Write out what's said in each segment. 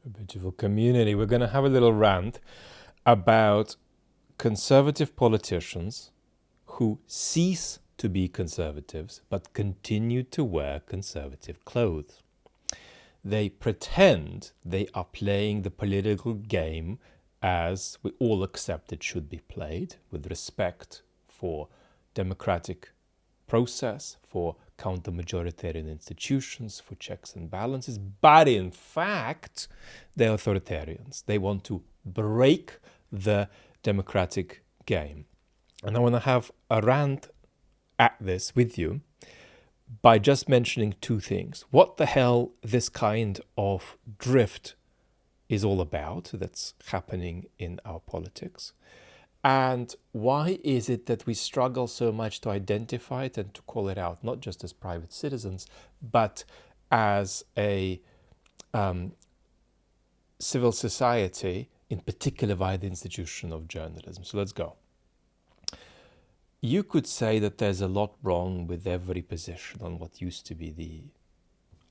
A beautiful community. We're going to have a little rant about conservative politicians who cease to be conservatives but continue to wear conservative clothes. They pretend they are playing the political game as we all accept it should be played, with respect for democratic process, for counter-majoritarian institutions, for checks and balances. But in fact, they're authoritarians. They want to break the democratic game. And I want to have a rant at this with you by just mentioning two things. What the hell this kind of drift is all about that's happening in our politics. And why is it that we struggle so much to identify it and to call it out, not just as private citizens, but as a civil society, in particular via the institution of journalism? So let's go. You could say that there's a lot wrong with every position on what used to be the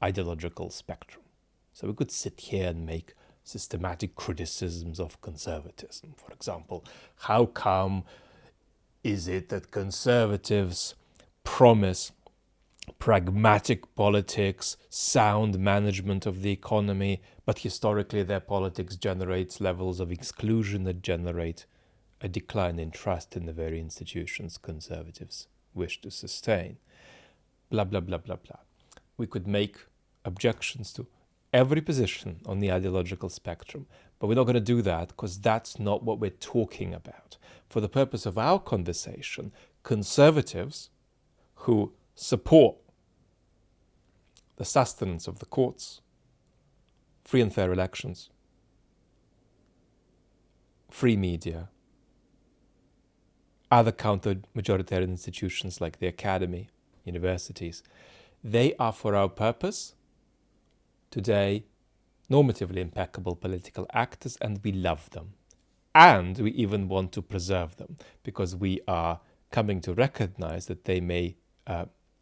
ideological spectrum. So we could sit here and make systematic criticisms of conservatism. For example, how come is it that conservatives promise pragmatic politics, sound management of the economy, but historically their politics generates levels of exclusion that generate a decline in trust in the very institutions conservatives wish to sustain? Blah, blah, blah, blah, blah. We could make objections to every position on the ideological spectrum, but we're not going to do that because that's not what we're talking about. For the purpose of our conversation, conservatives who support the sustenance of the courts, free and fair elections, free media, other counter-majoritarian institutions like the academy, universities, they are for our purpose today normatively impeccable political actors, and we love them. And we even want to preserve them because we are coming to recognize that they may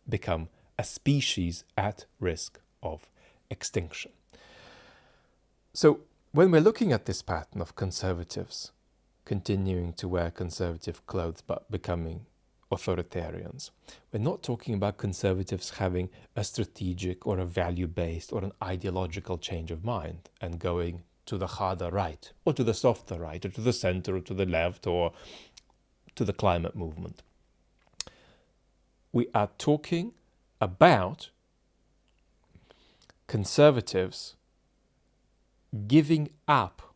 become a species at risk of extinction. So when we're looking at this pattern of conservatives continuing to wear conservative clothes but becoming authoritarians, we're not talking about conservatives having a strategic or a value-based or an ideological change of mind and going to the harder right or to the softer right or to the center or to the left or to the climate movement. We are talking about conservatives giving up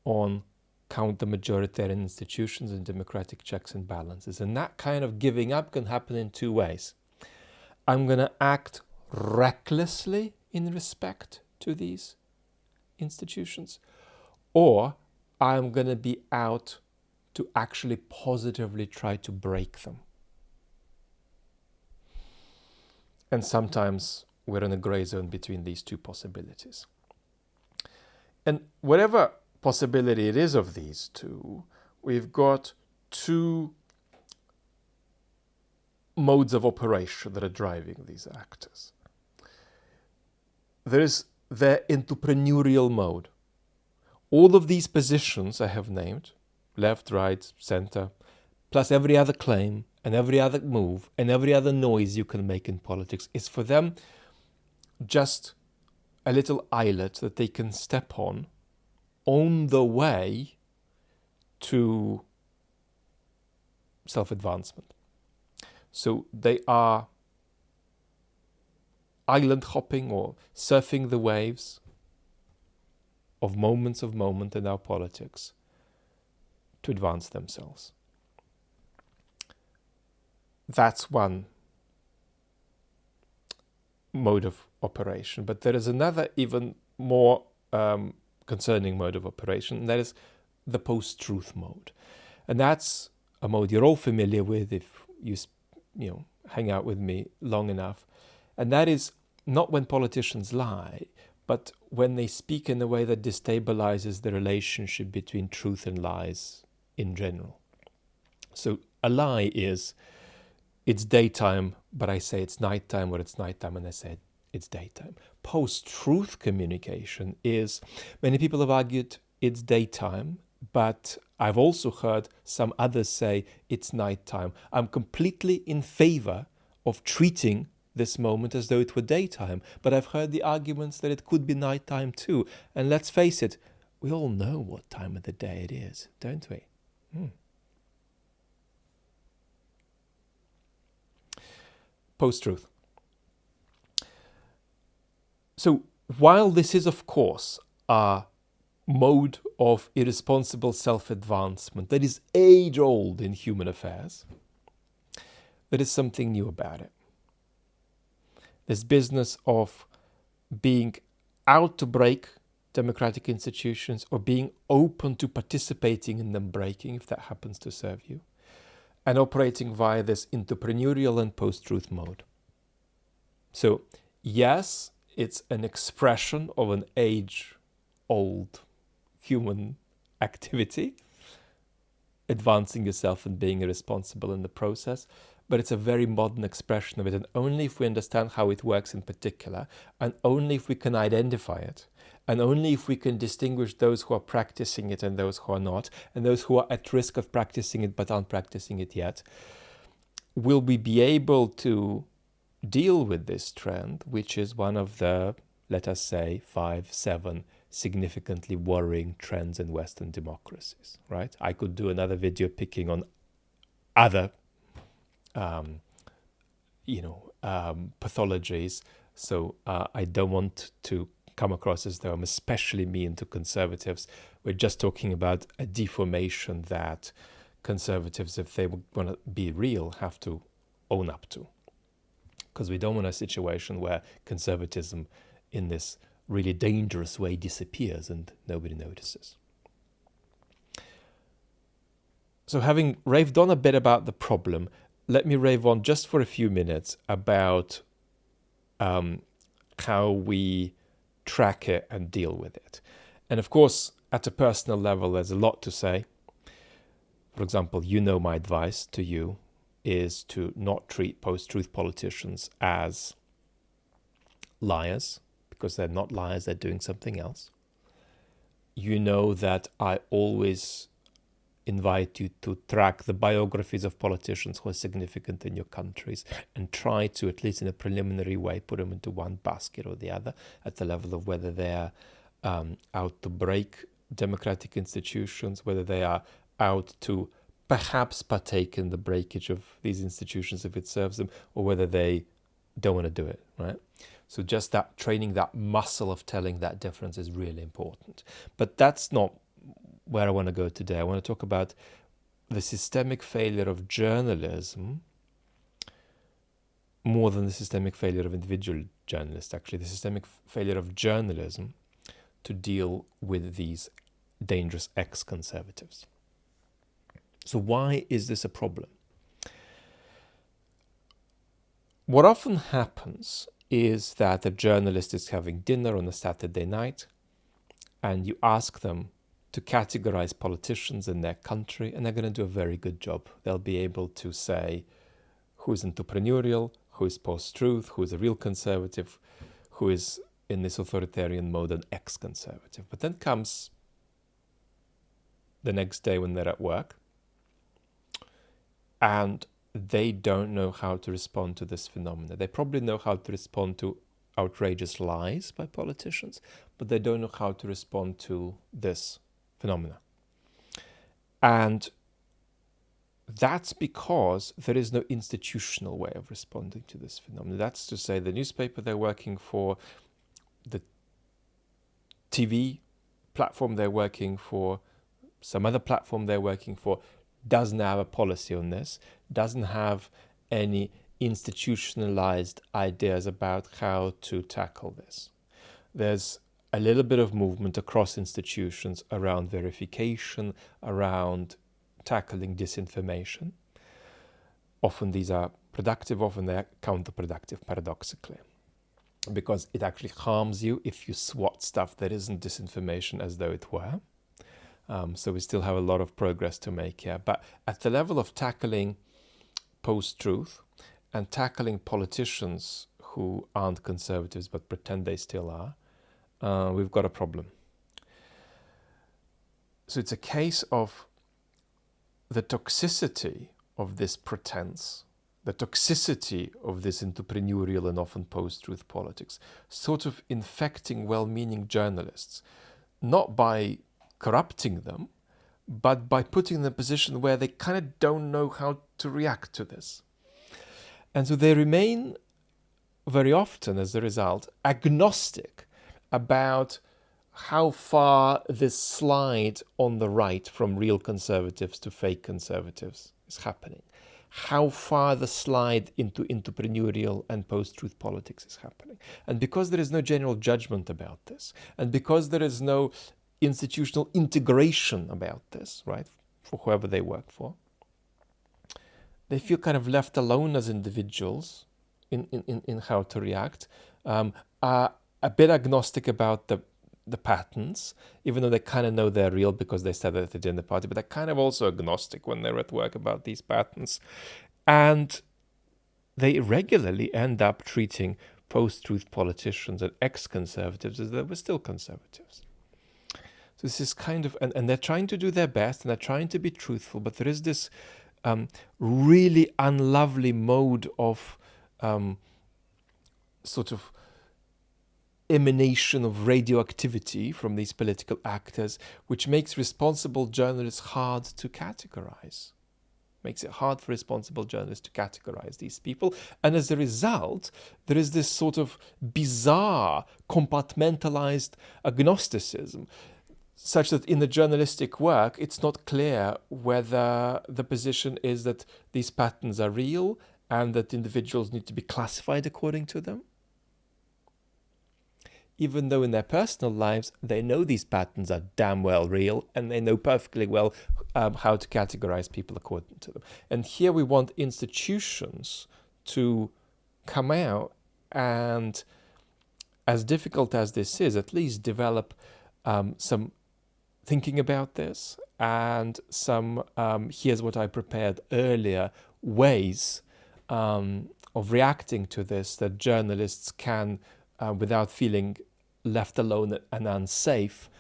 on counter-majoritarian institutions and democratic checks and balances. And that kind of giving up can happen in two ways. I'm going to act recklessly in respect to these institutions, or I'm going to be out to actually positively try to break them. And sometimes we're in a gray zone between these two possibilities. And whatever possibility it is of these two, we've got two modes of operation that are driving these actors. There is their entrepreneurial mode. All of these positions I have named, left, right, center, plus every other claim and every other move and every other noise you can make in politics, is for them just a little islet that they can step on the way to self-advancement. So they are island hopping or surfing the waves of moments in our politics to advance themselves. That's one mode of operation. But there is another even more concerning mode of operation, and that is the post-truth mode. And that's a mode you're all familiar with if you hang out with me long enough. And that is not when politicians lie, but when they speak in a way that destabilizes the relationship between truth and lies in general. So a lie is, it's daytime, but I say it's nighttime, or it's nighttime and I say it's daytime. post-truth communication is, many people have argued it's daytime, but I've also heard some others say it's nighttime. I'm completely in favor of treating this moment as though it were daytime, but I've heard the arguments that it could be nighttime too. And let's face it, we all know what time of the day it is, don't we? Post-truth. So while this is, of course, a mode of irresponsible self-advancement that is age-old in human affairs, there is something new about it. This business of being out to break democratic institutions or being open to participating in them breaking, if that happens to serve you, and operating via this entrepreneurial and post-truth mode. So, yes, it's an expression of an age-old human activity, advancing yourself and being irresponsible in the process, but it's a very modern expression of it. And only if we understand how it works in particular, and only if we can identify it, and only if we can distinguish those who are practicing it and those who are not, and those who are at risk of practicing it but aren't practicing it yet, will we be able to deal with this trend, which is one of the, let us say, 5, 7 significantly worrying trends in Western democracies, right? I could do another video picking on other pathologies. So I don't want to come across as though I'm especially mean to conservatives. We're just talking about a deformation that conservatives, if they want to be real, have to own up to. Because we don't want a situation where conservatism in this really dangerous way disappears and nobody notices. So having raved on a bit about the problem, let me rave on just for a few minutes about how we track it and deal with it. And of course, at a personal level, there's a lot to say. For example, my advice to you is to not treat post-truth politicians as liars, because they're not liars, they're doing something else. You know that I always invite you to track the biographies of politicians who are significant in your countries and try to, at least in a preliminary way, put them into one basket or the other at the level of whether they are out to break democratic institutions, whether they are out to perhaps partake in the breakage of these institutions if it serves them, or whether they don't want to do it, right? So just that training, that muscle of telling that difference is really important. But that's not where I want to go today. I want to talk about the systemic failure of journalism more than the systemic failure of individual journalists, actually. The systemic failure of journalism to deal with these dangerous ex-conservatives. So why is this a problem? What often happens is that a journalist is having dinner on a Saturday night and you ask them to categorize politicians in their country, and they're going to do a very good job. They'll be able to say who is entrepreneurial, who is post-truth, who is a real conservative, who is in this authoritarian mode an ex-conservative. But then comes the next day when they're at work, and they don't know how to respond to this phenomena. They probably know how to respond to outrageous lies by politicians, but they don't know how to respond to this phenomena. And that's because there is no institutional way of responding to this phenomenon. That's to say, the newspaper they're working for, the TV platform they're working for, some other platform they're working for, doesn't have a policy on this, doesn't have any institutionalized ideas about how to tackle this. There's a little bit of movement across institutions around verification, around tackling disinformation. Often these are productive, often they're counterproductive, paradoxically, because it actually harms you if you swat stuff that isn't disinformation as though it were. So we still have a lot of progress to make here. But at the level of tackling post-truth and tackling politicians who aren't conservatives but pretend they still are, we've got a problem. So it's a case of the toxicity of this pretense, the toxicity of this entrepreneurial and often post-truth politics, sort of infecting well-meaning journalists, not by corrupting them, but by putting them in a position where they kind of don't know how to react to this. And so they remain very often, as a result, agnostic about how far this slide on the right from real conservatives to fake conservatives is happening, how far the slide into entrepreneurial and post-truth politics is happening. And because there is no general judgment about this, and because there is no institutional integration about this, right, for whoever they work for, they feel kind of left alone as individuals in how to react, are a bit agnostic about the patterns, even though they kind of know they're real because they said that they did in the party, but they're kind of also agnostic when they're at work about these patterns. And they regularly end up treating post-truth politicians and ex-conservatives as they were still conservatives. So this is kind of, and they're trying to do their best and they're trying to be truthful, but there is this really unlovely mode of sort of emanation of radioactivity from these political actors, which makes responsible journalists hard to categorize. Makes it hard for responsible journalists to categorize these people. And as a result, there is this sort of bizarre, compartmentalized agnosticism, such that in the journalistic work, it's not clear whether the position is that these patterns are real and that individuals need to be classified according to them, even though in their personal lives, they know these patterns are damn well real and they know perfectly well how to categorize people according to them. And here we want institutions to come out and, as difficult as this is, at least develop some thinking about this and some, here's what I prepared earlier, ways of reacting to this that journalists can, without feeling left alone and unsafe,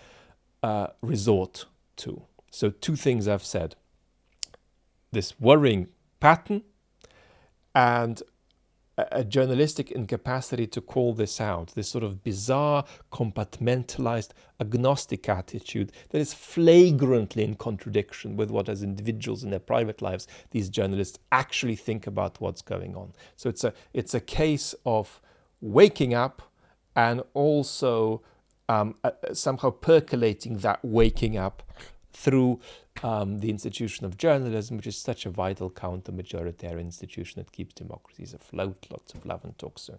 resort to. So 2 things I've said. This worrying pattern and a journalistic incapacity to call this out, this sort of bizarre, compartmentalized, agnostic attitude that is flagrantly in contradiction with what, as individuals in their private lives, these journalists actually think about what's going on. So it's a case of waking up and also somehow percolating that waking up through the institution of journalism, which is such a vital counter-majoritarian institution that keeps democracies afloat. Lots of love and talk soon.